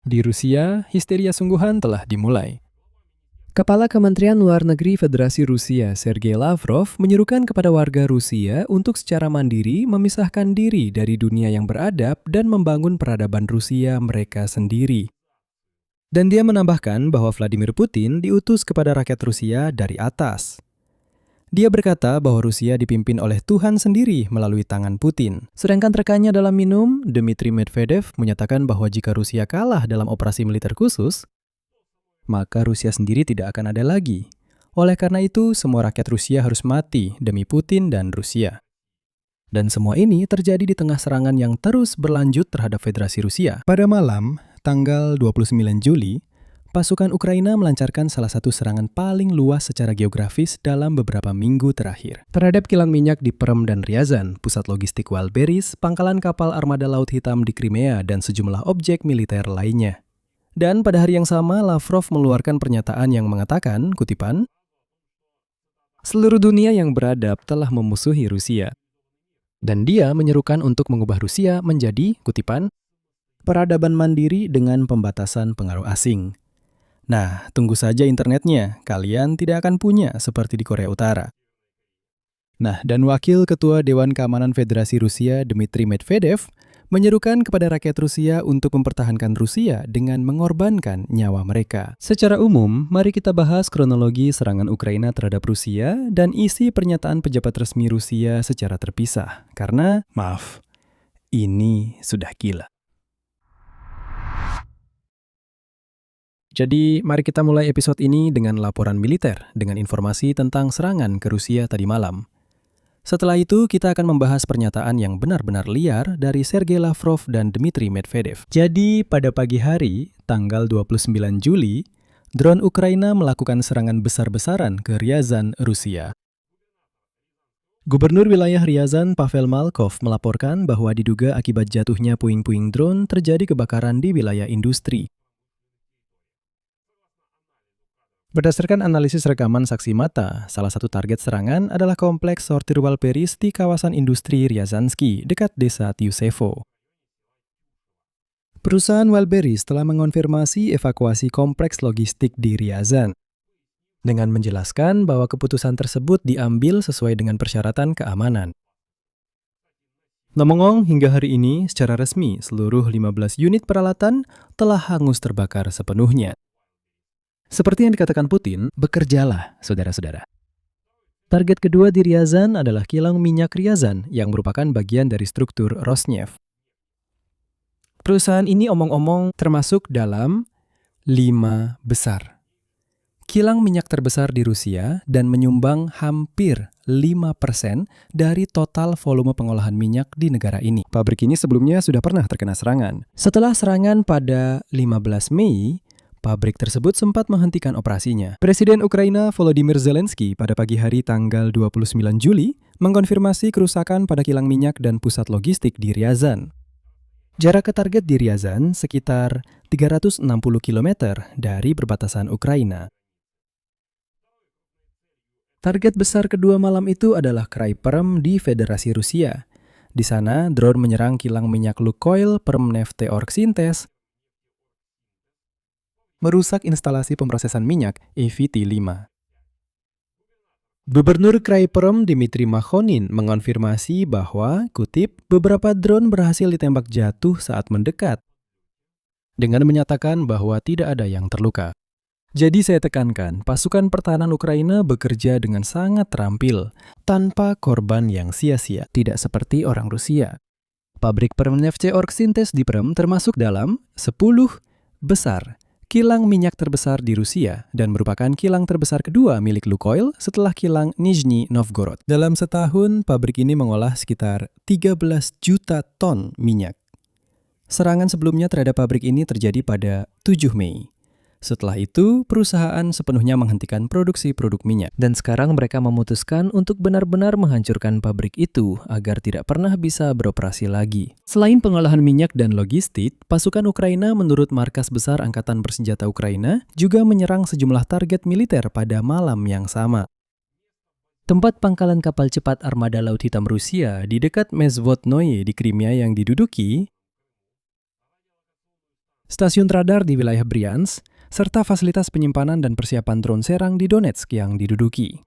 Di Rusia, histeria sungguhan telah dimulai. Kepala Kementerian Luar Negeri Federasi Rusia, Sergei Lavrov, menyerukan kepada warga Rusia untuk secara mandiri memisahkan diri dari dunia yang beradab dan membangun peradaban Rusia mereka sendiri. Dan dia menambahkan bahwa Vladimir Putin diutus kepada rakyat Rusia dari atas. Dia berkata bahwa Rusia dipimpin oleh Tuhan sendiri melalui tangan Putin. Sedangkan rekannya dalam minum, Dmitry Medvedev, menyatakan bahwa jika Rusia kalah dalam operasi militer khusus, maka Rusia sendiri tidak akan ada lagi. Oleh karena itu, semua rakyat Rusia harus mati demi Putin dan Rusia. Dan semua ini terjadi di tengah serangan yang terus berlanjut terhadap Federasi Rusia. Pada malam, tanggal 29 Juli, pasukan Ukraina melancarkan salah satu serangan paling luas secara geografis dalam beberapa minggu terakhir terhadap kilang minyak di Perm dan Ryazan, pusat logistik Walberis, pangkalan kapal armada Laut Hitam di Crimea, dan sejumlah objek militer lainnya. Dan pada hari yang sama, Lavrov mengeluarkan pernyataan yang mengatakan, kutipan, "Seluruh dunia yang beradab telah memusuhi Rusia." Dan dia menyerukan untuk mengubah Rusia menjadi, kutipan, "peradaban mandiri dengan pembatasan pengaruh asing." Nah, tunggu saja internetnya, kalian tidak akan punya seperti di Korea Utara. Nah, dan Wakil Ketua Dewan Keamanan Federasi Rusia, Dmitry Medvedev, menyerukan kepada rakyat Rusia untuk mempertahankan Rusia dengan mengorbankan nyawa mereka. Secara umum, mari kita bahas kronologi serangan Ukraina terhadap Rusia dan isi pernyataan pejabat resmi Rusia secara terpisah. Karena, maaf, ini sudah gila. Jadi, mari kita mulai episode ini dengan laporan militer dengan informasi tentang serangan ke Rusia tadi malam. Setelah itu, kita akan membahas pernyataan yang benar-benar liar dari Sergei Lavrov dan Dmitry Medvedev. Jadi, pada pagi hari, tanggal 29 Juli, drone Ukraina melakukan serangan besar-besaran ke Ryazan, Rusia. Gubernur wilayah Ryazan, Pavel Malkov, melaporkan bahwa diduga akibat jatuhnya puing-puing drone terjadi kebakaran di wilayah industri. Berdasarkan analisis rekaman saksi mata, salah satu target serangan adalah kompleks sortir Walberis di kawasan industri Ryazansky, dekat desa Tyushevo. Perusahaan Walberis telah mengonfirmasi evakuasi kompleks logistik di Ryazan, dengan menjelaskan bahwa keputusan tersebut diambil sesuai dengan persyaratan keamanan. Ngomong-ngomong, hingga hari ini, secara resmi, seluruh 15 unit peralatan telah hangus terbakar sepenuhnya. Seperti yang dikatakan Putin, bekerjalah, saudara-saudara. Target kedua di Ryazan adalah kilang minyak Ryazan yang merupakan bagian dari struktur Rosneft. Perusahaan ini omong-omong termasuk dalam 5 besar. Kilang minyak terbesar di Rusia dan menyumbang hampir 5% dari total volume pengolahan minyak di negara ini. Pabrik ini sebelumnya sudah pernah terkena serangan. Setelah serangan pada 15 Mei, pabrik tersebut sempat menghentikan operasinya. Presiden Ukraina Volodymyr Zelensky pada pagi hari tanggal 29 Juli mengkonfirmasi kerusakan pada kilang minyak dan pusat logistik di Ryazan. Jarak ke target di Ryazan sekitar 360 km dari perbatasan Ukraina. Target besar kedua malam itu adalah Krai Perm di Federasi Rusia. Di sana, drone menyerang kilang minyak Lukoil Permneft Orgsintes, merusak instalasi pemrosesan minyak EVT-5. Gubernur Krai Perm Dmitry Makhonin mengonfirmasi bahwa, kutip, beberapa drone berhasil ditembak jatuh saat mendekat, dengan menyatakan bahwa tidak ada yang terluka. Jadi saya tekankan, pasukan pertahanan Ukraina bekerja dengan sangat terampil, tanpa korban yang sia-sia, tidak seperti orang Rusia. Pabrik Permneft Orgsintes di Perm termasuk dalam 10 besar kilang minyak terbesar di Rusia dan merupakan kilang terbesar kedua milik Lukoil setelah kilang Nizhny Novgorod. Dalam setahun, pabrik ini mengolah sekitar 13 juta ton minyak. Serangan sebelumnya terhadap pabrik ini terjadi pada 7 Mei. Setelah itu, perusahaan sepenuhnya menghentikan produksi produk minyak. Dan sekarang mereka memutuskan untuk benar-benar menghancurkan pabrik itu agar tidak pernah bisa beroperasi lagi. Selain pengolahan minyak dan logistik, pasukan Ukraina menurut Markas Besar Angkatan Bersenjata Ukraina juga menyerang sejumlah target militer pada malam yang sama. Tempat pangkalan kapal cepat armada Laut Hitam Rusia di dekat Mezvodnoye di Crimea yang diduduki stasiun radar di wilayah Bryansk, serta fasilitas penyimpanan dan persiapan drone serang di Donetsk yang diduduki.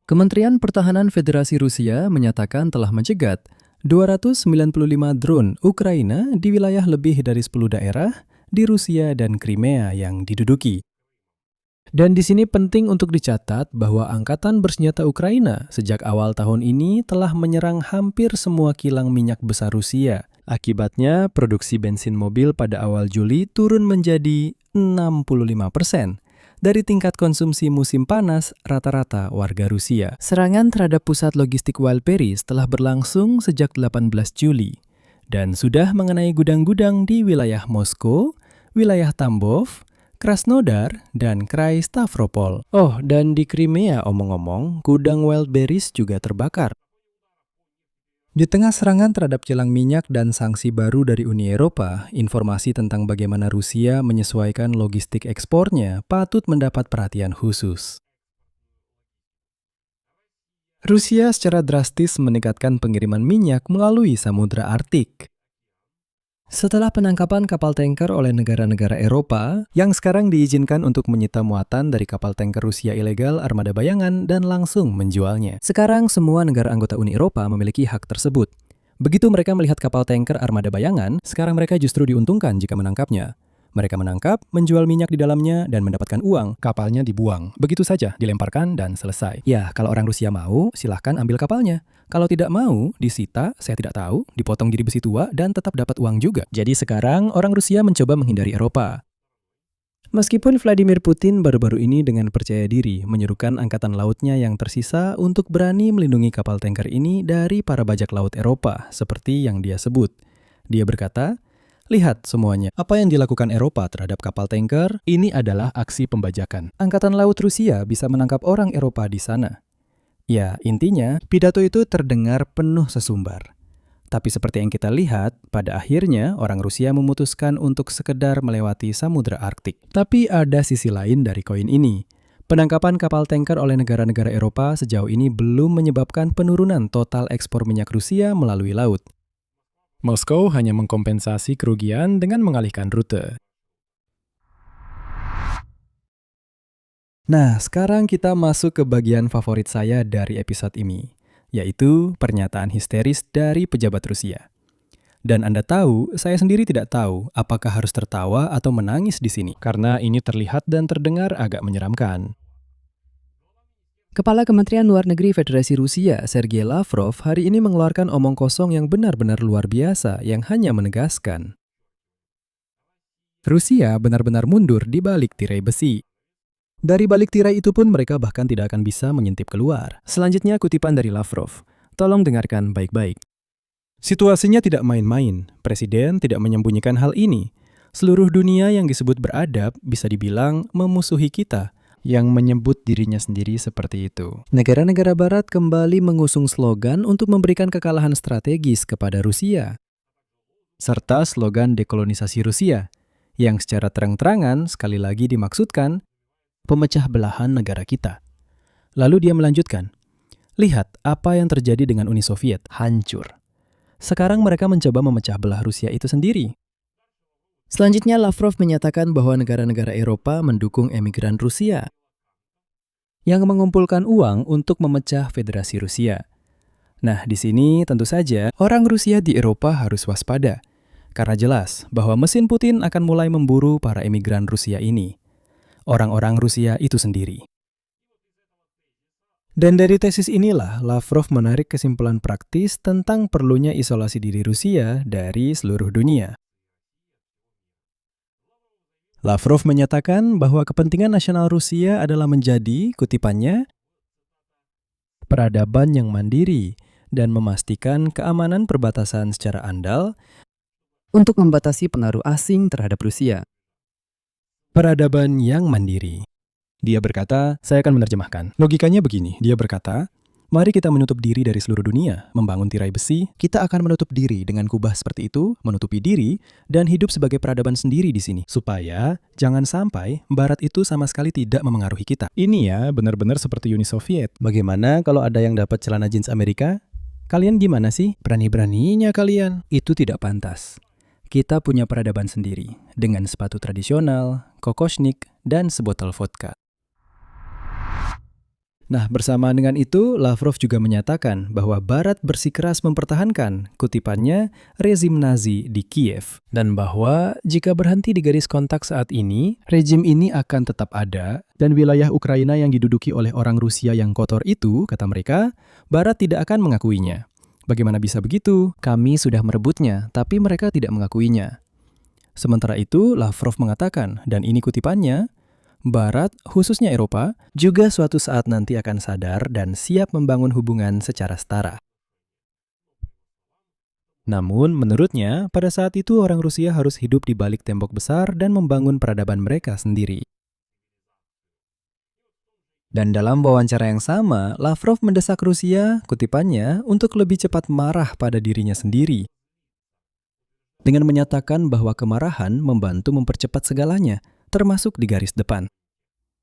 Kementerian Pertahanan Federasi Rusia menyatakan telah mencegat 295 drone Ukraina di wilayah lebih dari 10 daerah di Rusia dan Crimea yang diduduki. Dan di sini penting untuk dicatat bahwa Angkatan Bersenjata Ukraina sejak awal tahun ini telah menyerang hampir semua kilang minyak besar Rusia. Akibatnya, produksi bensin mobil pada awal Juli turun menjadi 65% dari tingkat konsumsi musim panas rata-rata warga Rusia. Serangan terhadap pusat logistik Wildberries telah berlangsung sejak 18 Juli dan sudah mengenai gudang-gudang di wilayah Moskow, wilayah Tambov, Krasnodar, dan Krai Stavropol. Oh, dan di Crimea omong-omong, gudang Wildberries juga terbakar. Di tengah serangan terhadap kilang minyak dan sanksi baru dari Uni Eropa, informasi tentang bagaimana Rusia menyesuaikan logistik ekspornya patut mendapat perhatian khusus. Rusia secara drastis meningkatkan pengiriman minyak melalui Samudra Arktik. Setelah penangkapan kapal tanker oleh negara-negara Eropa, yang sekarang diizinkan untuk menyita muatan dari kapal tanker Rusia ilegal Armada Bayangan dan langsung menjualnya. Sekarang semua negara anggota Uni Eropa memiliki hak tersebut. Begitu mereka melihat kapal tanker Armada Bayangan, sekarang mereka justru diuntungkan jika menangkapnya. Mereka menangkap, menjual minyak di dalamnya, dan mendapatkan uang. Kapalnya dibuang. Begitu saja, dilemparkan dan selesai. Ya, kalau orang Rusia mau, silahkan ambil kapalnya. Kalau tidak mau, disita, saya tidak tahu, dipotong jadi besi tua, dan tetap dapat uang juga. Jadi sekarang, orang Rusia mencoba menghindari Eropa. Meskipun Vladimir Putin baru-baru ini dengan percaya diri menyerukan angkatan lautnya yang tersisa untuk berani melindungi kapal tanker ini dari para bajak laut Eropa, seperti yang dia sebut. Dia berkata, "Lihat semuanya, apa yang dilakukan Eropa terhadap kapal tanker, ini adalah aksi pembajakan. Angkatan Laut Rusia bisa menangkap orang Eropa di sana." Ya, intinya, pidato itu terdengar penuh sesumbar. Tapi seperti yang kita lihat, pada akhirnya orang Rusia memutuskan untuk sekedar melewati Samudra Arktik. Tapi ada sisi lain dari koin ini. Penangkapan kapal tanker oleh negara-negara Eropa sejauh ini belum menyebabkan penurunan total ekspor minyak Rusia melalui laut. Moskow hanya mengkompensasi kerugian dengan mengalihkan rute. Nah, sekarang kita masuk ke bagian favorit saya dari episode ini, yaitu pernyataan histeris dari pejabat Rusia. Dan Anda tahu, saya sendiri tidak tahu apakah harus tertawa atau menangis di sini, karena ini terlihat dan terdengar agak menyeramkan. Kepala Kementerian Luar Negeri Federasi Rusia, Sergei Lavrov, hari ini mengeluarkan omong kosong yang benar-benar luar biasa yang hanya menegaskan Rusia benar-benar mundur di balik tirai besi. Dari balik tirai itu pun mereka bahkan tidak akan bisa mengintip keluar. Selanjutnya kutipan dari Lavrov. Tolong dengarkan baik-baik. Situasinya tidak main-main. Presiden tidak menyembunyikan hal ini. Seluruh dunia yang disebut beradab bisa dibilang memusuhi kita, yang menyebut dirinya sendiri seperti itu. Negara-negara barat kembali mengusung slogan untuk memberikan kekalahan strategis kepada Rusia, serta slogan dekolonisasi Rusia, yang secara terang-terangan sekali lagi dimaksudkan pemecah belahan negara kita. Lalu dia melanjutkan, "Lihat apa yang terjadi dengan Uni Soviet, hancur. Sekarang mereka mencoba memecah belah Rusia itu sendiri." Selanjutnya Lavrov menyatakan bahwa negara-negara Eropa mendukung emigran Rusia yang mengumpulkan uang untuk memecah Federasi Rusia. Nah, di sini tentu saja orang Rusia di Eropa harus waspada, karena jelas bahwa mesin Putin akan mulai memburu para emigran Rusia ini. Orang-orang Rusia itu sendiri. Dan dari tesis inilah Lavrov menarik kesimpulan praktis tentang perlunya isolasi diri Rusia dari seluruh dunia. Lavrov menyatakan bahwa kepentingan nasional Rusia adalah menjadi, kutipannya, peradaban yang mandiri dan memastikan keamanan perbatasan secara andal untuk membatasi pengaruh asing terhadap Rusia. Peradaban yang mandiri. Dia berkata, saya akan menerjemahkan. Logikanya begini, dia berkata, mari kita menutup diri dari seluruh dunia, membangun tirai besi, kita akan menutup diri dengan kubah seperti itu, menutupi diri, dan hidup sebagai peradaban sendiri di sini. Supaya jangan sampai Barat itu sama sekali tidak memengaruhi kita. Ini ya, benar-benar seperti Uni Soviet. Bagaimana kalau ada yang dapat celana jeans Amerika? Kalian gimana sih? Berani-beraninya kalian. Itu tidak pantas. Kita punya peradaban sendiri, dengan sepatu tradisional, kokoshnik, dan sebotol vodka. Nah, bersamaan dengan itu, Lavrov juga menyatakan bahwa Barat bersikeras mempertahankan, kutipannya, rezim Nazi di Kiev. Dan bahwa jika berhenti di garis kontak saat ini, rezim ini akan tetap ada, dan wilayah Ukraina yang diduduki oleh orang Rusia yang kotor itu, kata mereka, Barat tidak akan mengakuinya. Bagaimana bisa begitu? Kami sudah merebutnya, tapi mereka tidak mengakuinya. Sementara itu, Lavrov mengatakan, dan ini kutipannya, Barat, khususnya Eropa, juga suatu saat nanti akan sadar dan siap membangun hubungan secara setara. Namun, menurutnya, pada saat itu orang Rusia harus hidup di balik tembok besar dan membangun peradaban mereka sendiri. Dan dalam wawancara yang sama, Lavrov mendesak Rusia, kutipannya, untuk lebih cepat marah pada dirinya sendiri. Dengan menyatakan bahwa kemarahan membantu mempercepat segalanya, termasuk di garis depan.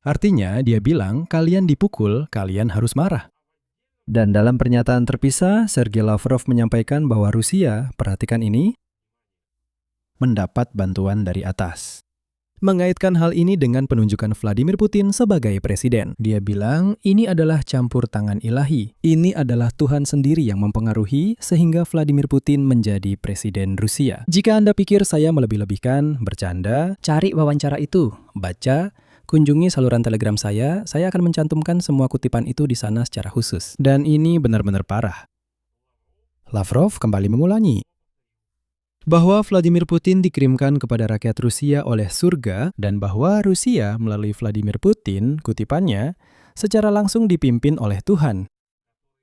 Artinya, dia bilang, kalian dipukul, kalian harus marah. Dan dalam pernyataan terpisah, Sergei Lavrov menyampaikan bahwa Rusia, perhatikan ini, mendapat bantuan dari atas. Mengaitkan hal ini dengan penunjukan Vladimir Putin sebagai presiden. Dia bilang, ini adalah campur tangan ilahi. Ini adalah Tuhan sendiri yang mempengaruhi sehingga Vladimir Putin menjadi presiden Rusia. Jika Anda pikir saya melebih-lebihkan, bercanda, cari wawancara itu, baca, kunjungi saluran Telegram saya akan mencantumkan semua kutipan itu di sana secara khusus. Dan ini benar-benar parah. Lavrov kembali mengulangi bahwa Vladimir Putin dikirimkan kepada rakyat Rusia oleh surga dan bahwa Rusia melalui Vladimir Putin, kutipannya, secara langsung dipimpin oleh Tuhan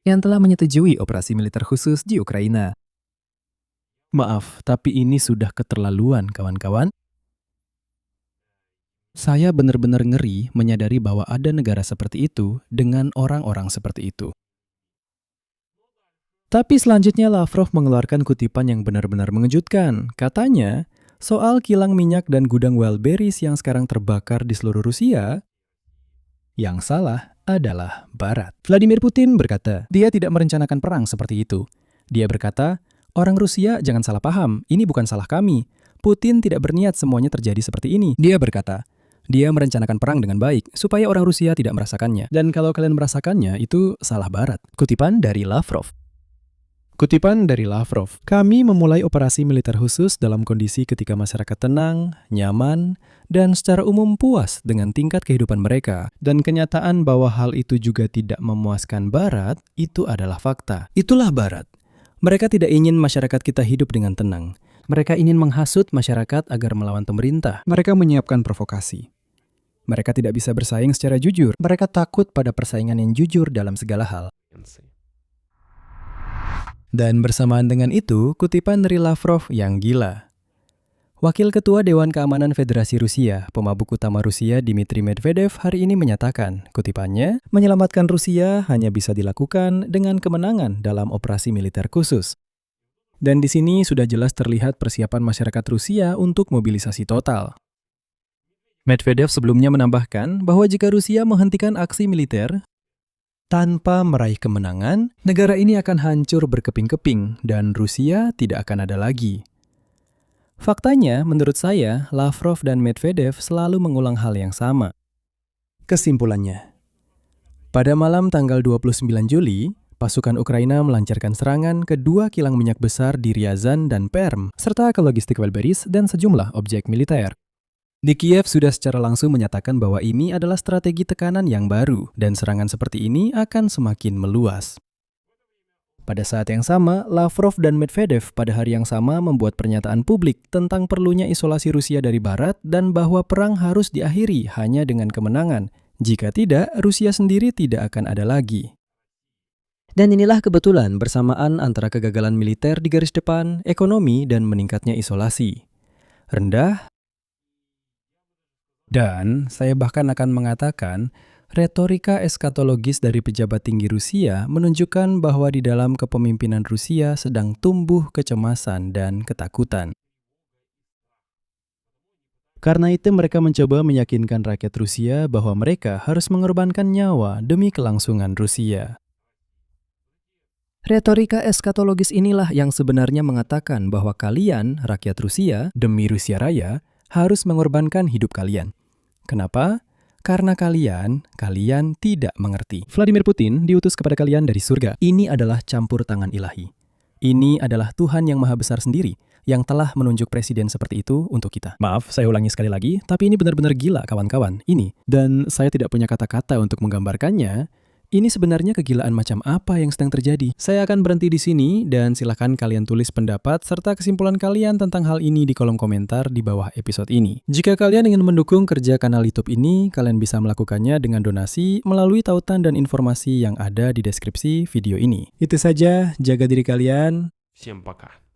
yang telah menyetujui operasi militer khusus di Ukraina. Maaf, tapi ini sudah keterlaluan, kawan-kawan. Saya benar-benar ngeri menyadari bahwa ada negara seperti itu dengan orang-orang seperti itu. Tapi selanjutnya Lavrov mengeluarkan kutipan yang benar-benar mengejutkan. Katanya, soal kilang minyak dan gudang Wildberries yang sekarang terbakar di seluruh Rusia, yang salah adalah Barat. Vladimir Putin berkata, dia tidak merencanakan perang seperti itu. Dia berkata, orang Rusia jangan salah paham, ini bukan salah kami. Putin tidak berniat semuanya terjadi seperti ini. Dia berkata, dia merencanakan perang dengan baik, supaya orang Rusia tidak merasakannya. Dan kalau kalian merasakannya, itu salah Barat. Kutipan dari Lavrov. Kutipan dari Lavrov, kami memulai operasi militer khusus dalam kondisi ketika masyarakat tenang, nyaman, dan secara umum puas dengan tingkat kehidupan mereka. Dan kenyataan bahwa hal itu juga tidak memuaskan Barat, itu adalah fakta. Itulah Barat. Mereka tidak ingin masyarakat kita hidup dengan tenang. Mereka ingin menghasut masyarakat agar melawan pemerintah. Mereka menyiapkan provokasi. Mereka tidak bisa bersaing secara jujur. Mereka takut pada persaingan yang jujur dalam segala hal. Dan bersamaan dengan itu, kutipan dari Lavrov yang gila. Wakil Ketua Dewan Keamanan Federasi Rusia, pemabuk utama Rusia Dmitry Medvedev hari ini menyatakan, kutipannya, menyelamatkan Rusia hanya bisa dilakukan dengan kemenangan dalam operasi militer khusus. Dan di sini sudah jelas terlihat persiapan masyarakat Rusia untuk mobilisasi total. Medvedev sebelumnya menambahkan bahwa jika Rusia menghentikan aksi militer, tanpa meraih kemenangan, negara ini akan hancur berkeping-keping dan Rusia tidak akan ada lagi. Faktanya, menurut saya, Lavrov dan Medvedev selalu mengulang hal yang sama. Kesimpulannya, pada malam tanggal 29 Juli, pasukan Ukraina melancarkan serangan ke dua kilang minyak besar di Ryazan dan Perm, serta ke logistik Wildberries dan sejumlah objek militer. Di Kiev sudah secara langsung menyatakan bahwa ini adalah strategi tekanan yang baru dan serangan seperti ini akan semakin meluas. Pada saat yang sama, Lavrov dan Medvedev pada hari yang sama membuat pernyataan publik tentang perlunya isolasi Rusia dari Barat dan bahwa perang harus diakhiri hanya dengan kemenangan. Jika tidak, Rusia sendiri tidak akan ada lagi. Dan inilah kebetulan bersamaan antara kegagalan militer di garis depan, ekonomi, dan meningkatnya isolasi. Rendah. Dan saya bahkan akan mengatakan, retorika eskatologis dari pejabat tinggi Rusia menunjukkan bahwa di dalam kepemimpinan Rusia sedang tumbuh kecemasan dan ketakutan. Karena itu mereka mencoba meyakinkan rakyat Rusia bahwa mereka harus mengorbankan nyawa demi kelangsungan Rusia. Retorika eskatologis inilah yang sebenarnya mengatakan bahwa kalian, rakyat Rusia, Demi Rusia Raya, harus mengorbankan hidup kalian. Kenapa? Karena kalian tidak mengerti. Vladimir Putin diutus kepada kalian dari surga. Ini adalah campur tangan ilahi. Ini adalah Tuhan yang Maha Besar sendiri yang telah menunjuk presiden seperti itu untuk kita. Maaf, saya ulangi sekali lagi, tapi ini benar-benar gila kawan-kawan. Ini. Dan saya tidak punya kata-kata untuk menggambarkannya. Ini sebenarnya kegilaan macam apa yang sedang terjadi? Saya akan berhenti di sini dan silakan kalian tulis pendapat serta kesimpulan kalian tentang hal ini di kolom komentar di bawah episode ini. Jika kalian ingin mendukung kerja kanal YouTube ini, kalian bisa melakukannya dengan donasi melalui tautan dan informasi yang ada di deskripsi video ini. Itu saja, jaga diri kalian. Всем пока.